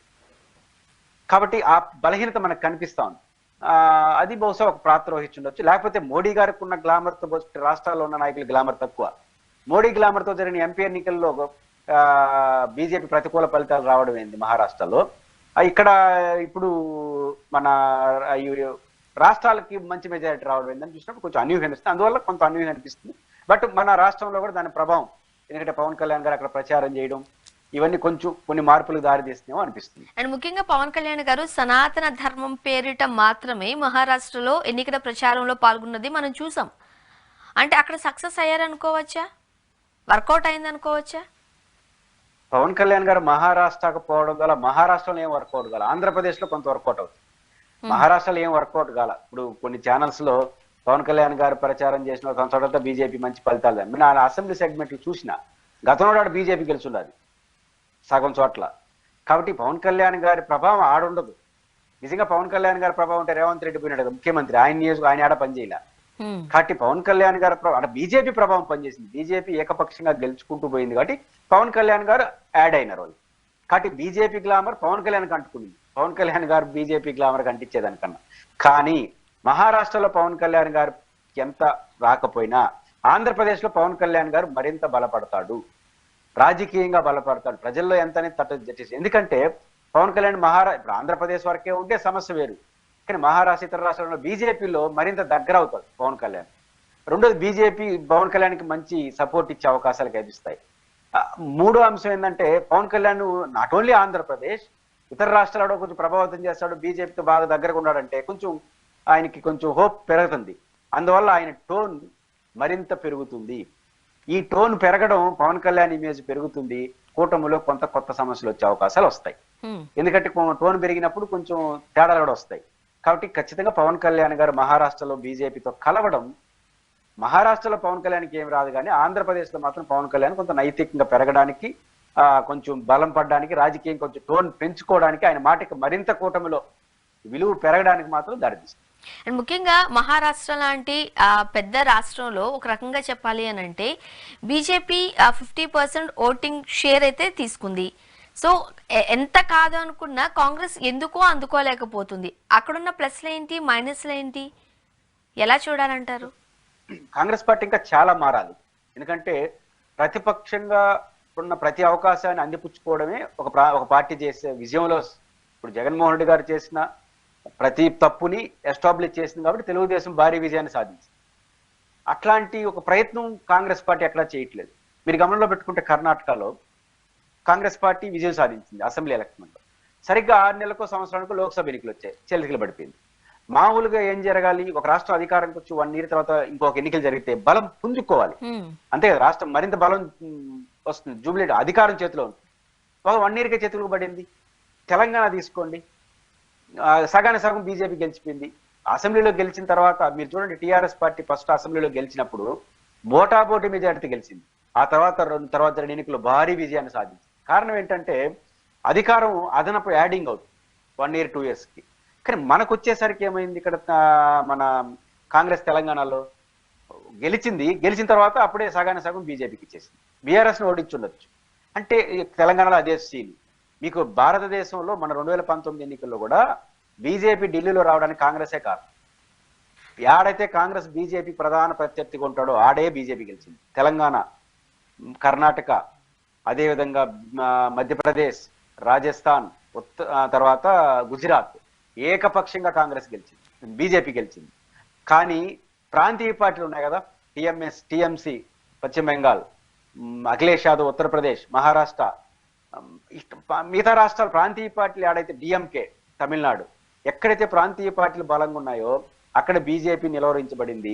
కాబట్టి ఆ బలహీనత మనకు కనిపిస్తా ఉంది. అది బహుశా ఒక పాత్ర వహించుండొచ్చు. లేకపోతే మోడీ గారికి ఉన్న గ్లామర్ తో రాష్ట్రాల్లో ఉన్న నాయకులు గ్లామర్ తక్కువ. మోడీ గ్లామర్ తో జరిగిన ఎంపీ ఎన్నికల్లో బీజేపీ ప్రతికూల ఫలితాలు రావడం ఏంది మహారాష్ట్రలో. ఇక్కడ ఇప్పుడు మన రాష్ట్రాలకి మంచి మెజారిటీ రావడం ఏందని చూసినప్పుడు కొంచెం అన్యూహ్యం అనిపిస్తుంది. అందువల్ల కొంత అన్యూహ్యం అనిపిస్తుంది. బట్ మన రాష్ట్రంలో కూడా దాని ప్రభావం, ఎందుకంటే పవన్ కళ్యాణ్ గారు అక్కడ ప్రచారం చేయడం, ఇవన్నీ కొన్ని మార్పులకు దారితీస్తున్నామో అనిపిస్తుంది. అండ్ ముఖ్యంగా పవన్ కళ్యాణ్ గారు సనాతన ధర్మం పేరిట మాత్రమే మహారాష్ట్రలో ఎన్నికల ప్రచారంలో పాల్గొన్నది మనం చూసాం. అంటే అక్కడ సక్సెస్ అయ్యారనుకోవచ్చా, వర్కౌట్ అయింది అనుకోవచ్చా? పవన్ కళ్యాణ్ గారు మహారాష్ట్రకు పోవడం వల్ల మహారాష్ట్రలో ఏం వర్కౌట్ కాల, ఆంధ్రప్రదేశ్ లో కొంత వర్కౌట్ అవుతుంది. మహారాష్ట్రలో ఏం వర్కౌట్ కాల. ఇప్పుడు కొన్ని ఛానల్స్ లో పవన్ కళ్యాణ్ గారు ప్రచారం చేసిన చోట బీజేపీ మంచి ఫలితాలు, నేను ఆ అసెంబ్లీ సెగ్మెంట్లు చూసిన, గతంలో బీజేపీ గెలుచున్నది సగం చోట్ల. కాబట్టి పవన్ కళ్యాణ్ గారి ప్రభావం ఆడుండదు. నిజంగా పవన్ కళ్యాణ్ గారి ప్రభావం ఉంటే రేవంత్ రెడ్డి పోయినాడు కదా ముఖ్యమంత్రి, ఆయన ఆడ పనిచేయాల. కాబట్టి పవన్ కళ్యాణ్ గారు అంటే బీజేపీ ప్రభావం పనిచేసింది. బీజేపీ ఏకపక్షంగా గెలుచుకుంటూ పోయింది కాబట్టి పవన్ కళ్యాణ్ గారు యాడ్ అయినారు వాళ్ళు. కాబట్టి బీజేపీ గ్లామర్ పవన్ కళ్యాణ్ అంటుకుంది. పవన్ కళ్యాణ్ గారు బీజేపీ గ్లామర్ అంటించేదానికన్నా. కానీ మహారాష్ట్రలో పవన్ కళ్యాణ్ గారు ఎంత రాకపోయినా ఆంధ్రప్రదేశ్ లో పవన్ కళ్యాణ్ గారు మరింత బలపడతాడు, రాజకీయంగా బలపడతాడు, ప్రజల్లో ఎంతనే తట్టేసి. ఎందుకంటే పవన్ కళ్యాణ్ ఇప్పుడు ఆంధ్రప్రదేశ్ వరకే ఉంటే సమస్య వేరు, కానీ మహారాష్ట్ర ఇతర రాష్ట్రాల్లో బీజేపీలో మరింత దగ్గర అవుతాడు పవన్ కళ్యాణ్. రెండోది బీజేపీ పవన్ కళ్యాణ్కి మంచి సపోర్ట్ ఇచ్చే అవకాశాలు కనిపిస్తాయి. మూడో అంశం ఏంటంటే పవన్ కళ్యాణ్ నాట్ ఓన్లీ ఆంధ్రప్రదేశ్ ఇతర రాష్ట్రాల్లో కొంచెం ప్రభావితం చేస్తాడు, బీజేపీతో బాగా దగ్గరగా ఉన్నాడంటే కొంచెం ఆయనకి కొంచెం హోప్ పెరుగుతుంది. అందువల్ల ఆయన టోన్ మరింత పెరుగుతుంది. ఈ టోన్ పెరగడం పవన్ కళ్యాణ్ ఇమేజ్ పెరుగుతుంది, కూటమిలో కొంత కొత్త సమస్యలు వచ్చే అవకాశాలు వస్తాయి. ఎందుకంటే టోన్ పెరిగినప్పుడు కొంచెం తేడాలు కూడా వస్తాయి. కాబట్టి ఖచ్చితంగా పవన్ కళ్యాణ్ గారు మహారాష్ట్రలో బీజేపీతో కలవడం, మహారాష్ట్రలో పవన్ కళ్యాణ్కి ఏమి రాదు కానీ ఆంధ్రప్రదేశ్ లో మాత్రం పవన్ కళ్యాణ్ కొంత నైతికంగా పెరగడానికి, కొంచెం బలం పడడానికి, రాజకీయం కొంచెం టోన్ పెంచుకోవడానికి, ఆయన మాటకి మరింత కూటమిలో విలువ పెరగడానికి మాత్రం దారితీస్తుంది. అండ్ ముఖ్యంగా మహారాష్ట్ర లాంటి పెద్ద రాష్ట్రంలో ఒక రకంగా చెప్పాలి అని అంటే బీజేపీ 50% ఓటింగ్ షేర్ అయితే తీసుకుంది. సో ఎంత కాదు అనుకున్నా కాంగ్రెస్ ఎందుకో అందుకోలేకపోతుంది. అక్కడున్న ప్లస్లు ఏంటి, మైనస్లు ఏంటి, ఎలా చూడాలంటారు? కాంగ్రెస్ పార్టీ ఇంకా చాలా మారాలి. ఎందుకంటే ప్రతిపక్షంగా ఉన్న ప్రతి అవకాశాన్ని అందిపుచ్చుకోవడమే ఒక పార్టీ చేసే విజయంలో. ఇప్పుడు జగన్మోహన్ రెడ్డి గారు చేసిన ప్రతి తప్పుని ఎస్టాబ్లిష్ చేసింది కాబట్టి తెలుగుదేశం భారీ విజయాన్ని సాధించింది. అట్లాంటి ఒక ప్రయత్నం కాంగ్రెస్ పార్టీ ఎక్కడా చేయట్లేదు. మీరు గమనంలో పెట్టుకుంటే కర్ణాటకలో కాంగ్రెస్ పార్టీ విజయం సాధించింది అసెంబ్లీ ఎలక్షన్లో. సరిగ్గా 6 నెలలకు సంవత్సరానికి లోక్సభ ఎన్నికలు వచ్చాయి, చెలికలు పడిపోయింది. మామూలుగా ఏం జరగాలి, ఒక రాష్ట్రం అధికారానికి వచ్చి 1 year తర్వాత ఇంకొక ఎన్నికలు జరిగితే బలం పుంజుకోవాలి, అంతే కదా, రాష్ట్రం మరింత బలం వస్తుంది, జూబ్లేట్ అధికారం చేతిలో ఉంటుంది. ఒక 1 year చేతులకు పడింది. తెలంగాణ తీసుకోండి, సగానికి సగం బీజేపీ గెలిచిపోయింది. అసెంబ్లీలో గెలిచిన తర్వాత మీరు చూడండి, టీఆర్ఎస్ పార్టీ ఫస్ట్ అసెంబ్లీలో గెలిచినప్పుడు బోటాబోటి మెజారిటీ గెలిచింది. ఆ తర్వాత రెండు ఎన్నికలు భారీ విజయాన్ని సాధించింది. కారణం ఏంటంటే అధికారం అదనపు యాడింగ్ అవుతుంది 1 year 2 years కి. కానీ మనకు వచ్చేసరికి ఏమైంది, ఇక్కడ మన కాంగ్రెస్ తెలంగాణలో గెలిచిన తర్వాత అప్పుడే సగానికి సగం బీజేపీకి ఇచ్చేసింది. బీఆర్ఎస్ని ఓడించుండొచ్చు. అంటే తెలంగాణలో అదే సీన్. మీకు భారతదేశంలో మన 2019 ఎన్నికల్లో కూడా బీజేపీ ఢిల్లీలో రావడానికి కాంగ్రెసే కారణం. ఆడైతే కాంగ్రెస్ బీజేపీ ప్రధాన ప్రత్యర్థిగా ఉంటాడో ఆడే బీజేపీ గెలిచింది. తెలంగాణ, కర్ణాటక, అదేవిధంగా మధ్యప్రదేశ్, రాజస్థాన్, తర్వాత గుజరాత్ ఏకపక్షంగా కాంగ్రెస్ గెలిచింది, బీజేపీ గెలిచింది. కానీ ప్రాంతీయ పార్టీలు ఉన్నాయి కదా, టీఎంసీ పశ్చిమ బెంగాల్, అఖిలేష్ యాదవ్ ఉత్తరప్రదేశ్, మహారాష్ట్ర, మిగతా రాష్ట్రాలు ప్రాంతీయ పార్టీలు ఆడైతే డిఎంకే తమిళనాడు, ఎక్కడైతే ప్రాంతీయ పార్టీలు బలంగా ఉన్నాయో అక్కడ బీజేపీ నిలువరించబడింది.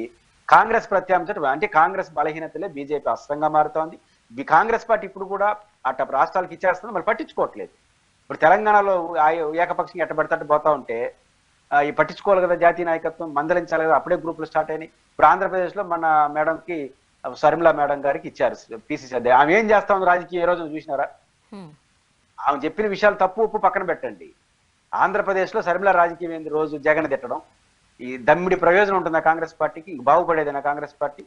కాంగ్రెస్ ప్రత్యామ్నాయం అంటే కాంగ్రెస్ బలహీనతలే బీజేపీ అస్త్రంగా మారుతోంది. కాంగ్రెస్ పార్టీ ఇప్పుడు కూడా అట్ట రాష్ట్రాలకు ఇచ్చేస్తుంది, మళ్ళీ పట్టించుకోవట్లేదు. ఇప్పుడు తెలంగాణలో ఏకపక్షంగా ఎట్టబెడతాడు పోతా ఉంటే ఈ పట్టించుకోవాలి కదా, జాతీయ నాయకత్వం మందలించాలి కదా, అప్పుడే గ్రూపులు స్టార్ట్ అయినాయి. ఇప్పుడు ఆంధ్రప్రదేశ్లో మన మేడంకి, శర్మిలా మేడం గారికి ఇచ్చారు పిసిసి అధ్యక్షుడు. ఆమె ఏం చేస్తా ఉంది రాజకీయ, ఏ రోజు చూసినారా? ఆమె చెప్పిన విషయాలు తప్పు ఉప్పు పక్కన పెట్టండి. ఆంధ్రప్రదేశ్లో శర్మిల రాజకీయం ఏంది, రోజు జగన్ తిట్టడం, ఈ దమ్మిడి ప్రయోజనం ఉంటుందా కాంగ్రెస్ పార్టీకి? బాగుపడేదేనా కాంగ్రెస్ పార్టీ?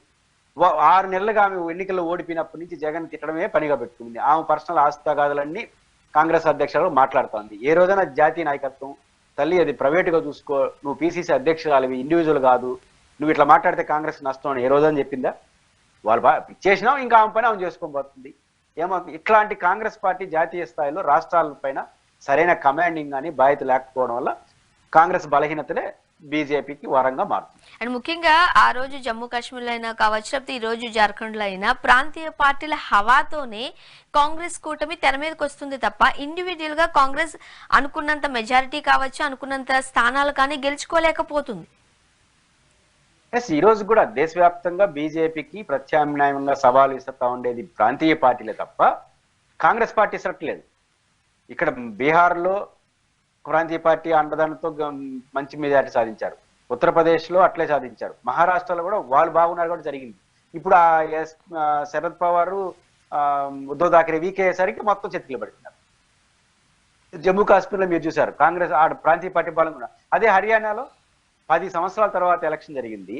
6 నెలలుగా ఆమె ఎన్నికల్లో ఓడిపోయినప్పటి నుంచి జగన్ తిట్టడమే పనిగా పెట్టుకుంది. ఆమె పర్సనల్ ఆస్తిగాదులన్నీ కాంగ్రెస్ అధ్యక్షులు మాట్లాడుతోంది. ఏ రోజైనా జాతీయ నాయకత్వం, తల్లి అది ప్రైవేటుగా చూసుకో, నువ్వు పిసిసి అధ్యక్షురాలివి, ఇండివిజువల్ కాదు, నువ్వు ఇట్లా మాట్లాడితే కాంగ్రెస్ నష్టం అని ఏ రోజని చెప్పిందా? వాళ్ళు చేసినాం, ఇంకా ఆమె పని ఆమె చేసుకొని పోతుంది. ఏమవుతుంది, ఇట్లాంటి కాంగ్రెస్ పార్టీ జాతీయ స్థాయిలో రాష్ట్రాల పైన సరైన కమాండింగ్ అని బాధ్యత లేకపోవడం వల్ల కాంగ్రెస్ బలహీనతలే బీజేపీకి వరంగా మారుతుంది. అండ్ ముఖ్యంగా ఆ రోజు జమ్మూ కాశ్మీర్లో అయినా కావచ్చు, లేకపోతే ఈ రోజు జార్ఖండ్ లో అయినా ప్రాంతీయ పార్టీల హవాతోనే కాంగ్రెస్ కూటమి తెర మీదకి వస్తుంది తప్ప ఇండివిజువల్ గా కాంగ్రెస్ అనుకున్నంత మెజారిటీ కావచ్చు, అనుకున్నంత స్థానాలు కానీ గెలుచుకోలేకపోతుంది. ఈ రోజు కూడా దేశవ్యాప్తంగా బీజేపీకి ప్రత్యామ్నాయంగా సవాలు ఇస్తా ఉండేది ప్రాంతీయ పార్టీలే తప్ప కాంగ్రెస్ పార్టీ ఇసట్లేదు. ఇక్కడ బీహార్లో ప్రాంతీయ పార్టీ అండదండతో మంచి మెజారిటీ సాధించారు, ఉత్తరప్రదేశ్లో అట్లే సాధించారు, మహారాష్ట్రలో కూడా వాళ్ళు బాగున్నారు కూడా జరిగింది. ఇప్పుడు శరద్ పవార్, ఉద్ధవ్ థాకరే వీక్ అయ్యేసరికి మొత్తం చెతికిలు పడుతున్నారు. జమ్మూ కాశ్మీర్లో మీరు చూశారు, కాంగ్రెస్ ప్రాంతీయ పార్టీ బలంగా ఉన్నారు. అదే హర్యానాలో 10 సంవత్సరాల తర్వాత ఎలక్షన్ జరిగింది,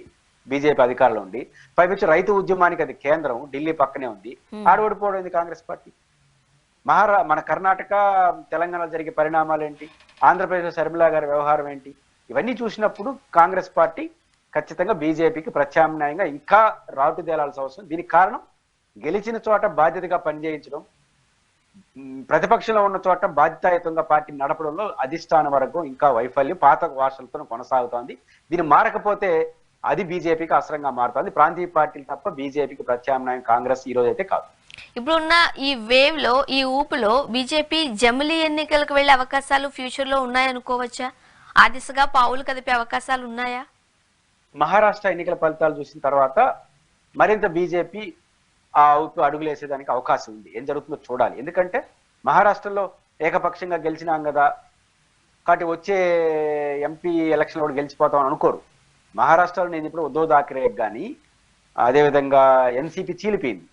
బీజేపీ అధికారంలో ఉండి, పైపించి రైతు ఉద్యమానికి అది కేంద్రం, ఢిల్లీ పక్కనే ఉంది. ఆడ ఓడిపోవడం కాంగ్రెస్ పార్టీ. మన కర్ణాటక, తెలంగాణలో జరిగే పరిణామాలు ఏంటి, ఆంధ్రప్రదేశ్ శర్మిలా గారి వ్యవహారం ఏంటి, ఇవన్నీ చూసినప్పుడు కాంగ్రెస్ పార్టీ ఖచ్చితంగా బీజేపీకి ప్రత్యామ్నాయంగా ఇంకా రాటుదేలాల్సిన అవసరం. దీనికి కారణం గెలిచిన చోట బాధ్యతగా పనిచేయించడం, ప్రతిపక్షంలో ఉన్న చోట బాధ్యతాయుతంగా పార్టీ నడపడంలో అధిష్టానం వరకు ఇంకా వైఫల్యం పాత వార్షలతో కొనసాగుతోంది. దీన్ని మారకపోతే అది బీజేపీకి అసరంగా మారుతుంది. ప్రాంతీయ పార్టీలు తప్ప బీజేపీకి ప్రత్యామ్నాయం కాంగ్రెస్ ఈ రోజు అయితే కాదు. ఇప్పుడున్న ఈ వేవ్ లో, ఈ ఊపులో బీజేపీ జమిలీ ఎన్నికలకు వెళ్లే అవకాశాలు ఫ్యూచర్ లో ఉన్నాయనుకోవచ్చా? ఆ దిశగా పావులు కదిపే అవకాశాలు ఉన్నాయా? మహారాష్ట్ర ఎన్నికల ఫలితాలు చూసిన తర్వాత మరింత బీజేపీ ఆ ఊపు అడుగులేసేదానికి అవకాశం ఉంది. ఏం జరుగుతుందో చూడాలి. ఎందుకంటే మహారాష్ట్రలో ఏకపక్షంగా గెలిచినాం కదా, కాబట్టి వచ్చే ఎంపీ ఎలక్షన్ కూడా గెలిచిపోతామని అనుకోరు. మహారాష్ట్రలో నేను ఇప్పుడు ఉద్ధవ్ థాకరే కానీ, అదేవిధంగా ఎన్సీపీ చీలిపోయింది.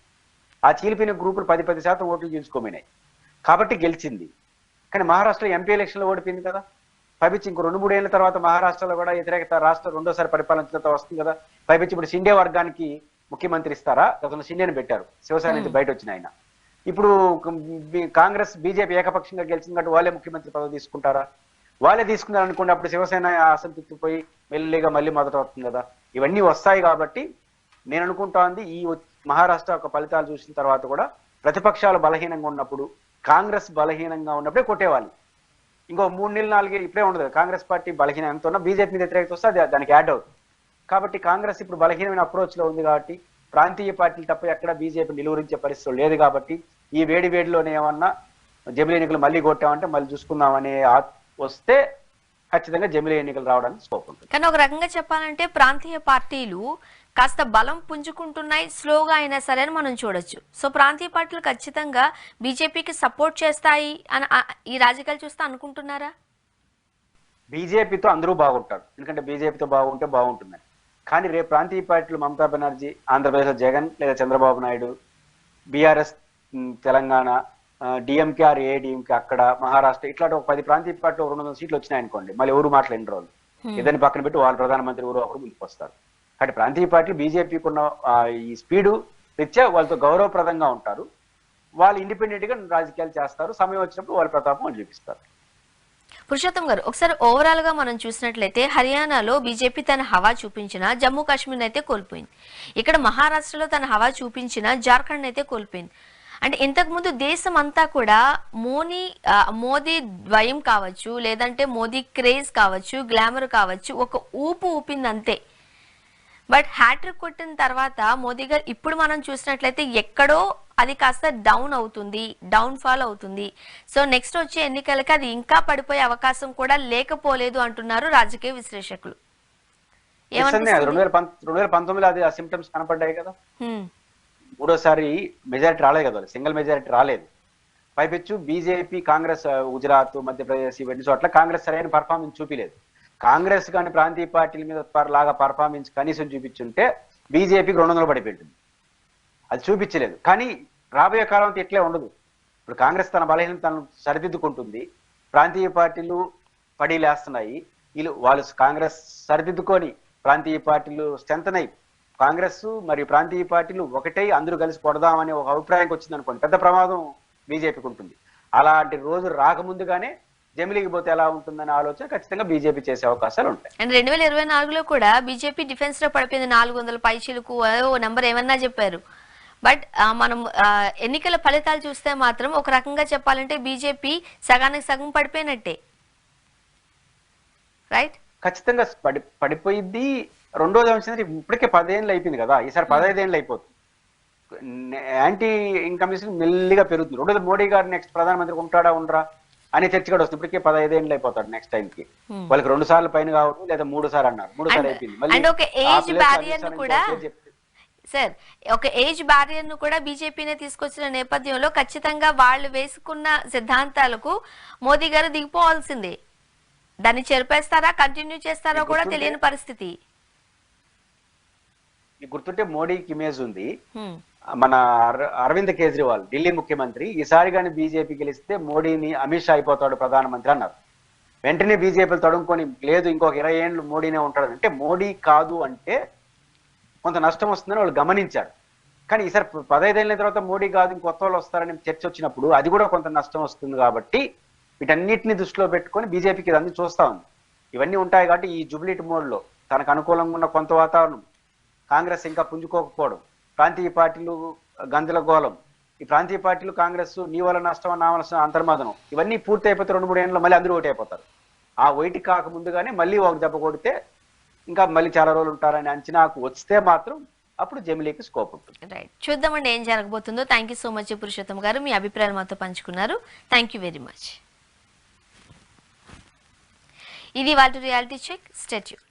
ఆ చీలిపోయిన గ్రూపులు 10% ఓట్లు తీసుకోమన్నాయి కాబట్టి గెలిచింది. కానీ మహారాష్ట్రలో ఎంపీ ఎలక్షన్లో ఓడిపోయింది కదా. పైపించి ఇంకో 2-3 ఏళ్ల తర్వాత మహారాష్ట్రలో కూడా వ్యతిరేకత రాష్ట్రం రెండోసారి పరిపాలించడంతో వస్తుంది కదా. పైపించి ఇప్పుడు షిండే వర్గానికి ముఖ్యమంత్రి ఇస్తారా? గతంలో షిండేని పెట్టారు, శివసేన నుంచి బయట వచ్చిన ఆయన. ఇప్పుడు కాంగ్రెస్ బీజేపీ ఏకపక్షంగా గెలిచింది కాబట్టి వాళ్ళే ముఖ్యమంత్రి పదవి తీసుకుంటారా? వాళ్ళే తీసుకున్నారు అనుకోండి, అప్పుడు శివసేన అసంతృప్తి పోయి మెల్లిగా మళ్ళీ మొదట వస్తుంది కదా. ఇవన్నీ వస్తాయి కాబట్టి నేను అనుకుంటోంది ఈ మహారాష్ట్ర యొక్క ఫలితాలు చూసిన తర్వాత కూడా ప్రతిపక్షాలు బలహీనంగా ఉన్నప్పుడు, కాంగ్రెస్ బలహీనంగా ఉన్నప్పుడే కొట్టేవాలి. ఇంకో 3 నెలలు 4 ఇప్పుడే ఉండదు. కాంగ్రెస్ పార్టీ బలహీనం ఎంత ఉన్నా బీజేపీ మీద వ్యతిరేకత వస్తే అది దానికి యాడ్ అవుతుంది. కాబట్టి కాంగ్రెస్ ఇప్పుడు బలహీనమైన అప్రోచ్ లో ఉంది కాబట్టి ప్రాంతీయ పార్టీలు తప్ప ఎక్కడ బీజేపీ నిలువరించే పరిస్థితులు లేదు. కాబట్టి ఈ వేడిలోనే ఏమన్నా జమిలీ ఎన్నికలు మళ్ళీ కొట్టామంటే మళ్ళీ చూసుకుందామనే వస్తే ఖచ్చితంగా జమిలీ ఎన్నికలు రావడానికి స్కోప్ ఉంటుంది. కానీ ఒక రకంగా చెప్పాలంటే ప్రాంతీయ పార్టీలు కాస్త బలం పుంజుకుంటున్నాయి, స్లోగా అయినా సరే అని మనం చూడొచ్చు. సో ప్రాంతీయ పార్టీలు ఖచ్చితంగా బీజేపీకి సపోర్ట్ చేస్తాయి అని ఈ రాజకీయాలు చూస్తే అనుకుంటున్నారా? బీజేపీతో అందరూ బాగుంటారు, ఎందుకంటే బీజేపీతో బాగుంటే బాగుంటుందని. కానీ రేపు ప్రాంతీయ పార్టీలు మమతా బెనర్జీ, ఆంధ్రప్రదేశ్లో జగన్ లేదా Chandrababu Naidu, BRS Telangana, DMK or ADMK అక్కడ, మహారాష్ట్ర, ఇట్లాంటి ఒక 10 ప్రాంతీయ పార్టీలు 200 సీట్లు వచ్చినాయి అనుకోండి, మళ్ళీ ఎవరు మాట్లాడిన రోజు ఇద్దరిని పక్కన పెట్టి వాళ్ళు ప్రధానమంత్రి ఎవరు ఒకరు ముందుకు వస్తారు. కాబట్టి ప్రాంతీయ పార్టీలు బీజేపీకి ఉన్న ఈ స్పీడు రీత్యా వాళ్ళతో గౌరవప్రదంగా ఉంటారు. వాళ్ళు ఇండిపెండెంట్ గా రాజకీయాలు చేస్తారు. సమయం వచ్చినప్పుడు వాళ్ళ ప్రతాపం వాళ్ళు చూపిస్తారు. పురుషోత్తం గారు, ఒకసారి ఓవరాల్ గా మనం చూసినట్లయితే హర్యానాలో బీజేపీ తన హవా చూపించిన, జమ్మూ కాశ్మీర్ అయితే కోల్పోయింది. ఇక్కడ మహారాష్ట్రలో తన హవా చూపించిన, జార్ఖండ్ అయితే కోల్పోయింది. అంటే ఇంతకు ముందు దేశం అంతా కూడా మోదీ ద్వయం కావచ్చు, లేదంటే మోదీ క్రేజ్ కావచ్చు, గ్లామర్ కావచ్చు, ఒక ఊపు ఊపింది అంతే. బట్ హ్యాట్రిక్ కొట్టిన తర్వాత మోదీ గారు ఇప్పుడు మనం చూసినట్లయితే ఎక్కడో అది కాస్త డౌన్ ఫాల్ అవుతుంది. సో నెక్స్ట్ వచ్చే ఎన్నికలకి అది ఇంకా పడిపోయే అవకాశం కూడా లేకపోలేదు అంటున్నారు రాజకీయ విశ్లేషకులు. 2019 అది ఆ సిమ్టమ్స్ కనపడ్డాయి కదా. మూడోసారి మెజారిటీ రాలేదు కదా, సింగిల్ మెజారిటీ రాలేదు. పైపెచ్చు బీజేపీ, కాంగ్రెస్ గుజరాత్, మధ్యప్రదేశ్ ఇవన్నీ చోట్ల కాంగ్రెస్ సరైన పర్ఫార్మెన్స్ చూపిలేదు. కాంగ్రెస్ కానీ ప్రాంతీయ పార్టీల మీద లాగా పర్ఫార్మెన్స్ కనీసం చూపించుంటే బీజేపీకి 200 పడిపోయింది. అది చూపించలేదు. కానీ రాబోయే కాలం అంతా ఇట్లే ఉండదు. ఇప్పుడు కాంగ్రెస్ తన బలహీనత తను సరిదిద్దుకుంటుంది, ప్రాంతీయ పార్టీలు పడిలేస్తున్నాయి. వాళ్ళు కాంగ్రెస్ సరిదిద్దుకొని ప్రాంతీయ పార్టీలు స్ట్రెంథన్ అయి కాంగ్రెస్ మరియు ప్రాంతీయ పార్టీలు ఒకటై అందరూ కలిసి కొడదామనే ఒక అభిప్రాయంకి వచ్చింది అనుకోండి, పెద్ద ప్రమాదం బీజేపీకి ఉంటుంది. అలాంటి రోజు రాకముందుగానే జమిలీకి పోతే ఎలా ఉంటుందనే ఆలోచన ఖచ్చితంగా బీజేపీ చేసే అవకాశాలు ఉంటాయి. అండ్ 2024లో కూడా బీజేపీ డిఫెన్స్ లో పడిపోయింది, 400 పైచీలకు నెంబర్ ఏమన్నా చెప్పారు. బట్ మనం ఎన్నికల ఫలితాలు చూస్తే మాత్రం ఒక రకంగా చెప్పాలంటే బీజేపీ సగానికి సగం పడిపోయినట్టే, రైట్? ఖచ్చితంగా పడిపోయింది. రెండోది అంశం ఇప్పటికే 10 ఏళ్ళు అయిపోయింది కదా, ఈసారి 15 ఏళ్ళు అయిపోతుంది. యాంటీ ఇన్కమిషన్ మెల్లిగా పెరుగుతుంది. రెండోది మోడీ గారు నెక్స్ట్ ప్రధానమంత్రి ఉంటాడా ఉండరా అనే చర్చ కూడా వస్తుంది. ఇప్పటికే 15 ఏళ్ళు అయిపోతాడు నెక్స్ట్ టైం కి. వాళ్ళకి 2 సార్లు పైన కావడం లేదా 3 సార్లు అన్నారు, 3 సార్లు అయిపోయింది. సార్ ఒక ఏజ్ బ్యారియర్ ను కూడా బీజేపీనే తీసుకొచ్చిన నేపథ్యంలో ఖచ్చితంగా వాళ్ళు వేసుకున్న సిద్ధాంతాలకు మోదీ గారు దిగిపోవాల్సిందే. దాన్ని చెరిపేస్తారా, కంటిన్యూ చేస్తారో కూడా తెలియని పరిస్థితి. గుర్తుంటే మోడీకి ఇమేజ్ ఉంది. మన అరవింద్ కేజ్రీవాల్ ఢిల్లీ ముఖ్యమంత్రి, ఈసారి కానీ బీజేపీ గెలిస్తే మోడీని అమిత్ షా అయిపోతాడు ప్రధానమంత్రి అన్నారు. వెంటనే బీజేపీలు తడుముకొని లేదు ఇంకొక 20 ఏళ్ళు మోడీనే ఉంటాడు. అంటే మోడీ కాదు అంటే కొంత నష్టం వస్తుందని వాళ్ళు గమనించారు. కానీ ఈసారి 15 ఏళ్ళ తర్వాత మోడీ కాదు ఇంకొత్త వాళ్ళు వస్తారని చర్చ వచ్చినప్పుడు అది కూడా కొంత నష్టం వస్తుంది కాబట్టి వీటన్నిటిని దృష్టిలో పెట్టుకొని బీజేపీకి ఇదన్నీ చూస్తా ఉంది. ఇవన్నీ ఉంటాయి కాబట్టి ఈ జుబ్లీట్ మోడ్లో తనకు అనుకూలంగా ఉన్న కొంత వాతావరణం, కాంగ్రెస్ ఇంకా పుంజుకోకపోవడం, ప్రాంతీయ పార్టీలు గందరగోళం, ఈ ప్రాంతీయ పార్టీలు కాంగ్రెస్ నీ వల్ల నష్టం నా వల్ల అంతర్మాదనం, ఇవన్నీ పూర్తి అయిపోతే 2-3 ఏళ్ళలో మళ్ళీ అందరూ ఒకటి అయిపోతారు. ఆ ఒకటి కాక ముందుగానే మళ్ళీ ఒక దెబ్బ కొడితే ఇంకా మళ్ళీ చాలా రోజులు ఉంటారని అంచనాకు వస్తే మాత్రం అప్పుడు జమిలీకి స్కోప్ ఉంటుంది. రైట్, చూద్దామండి ఏం జరగబోతుందో. Thank you so much Purushottam గారు, మీ అభిప్రాయాలు మాతో పంచుకున్నారు. Thank you very much. ఇది వాళ్ళ రియాలిటీ చెక్. Stay tuned.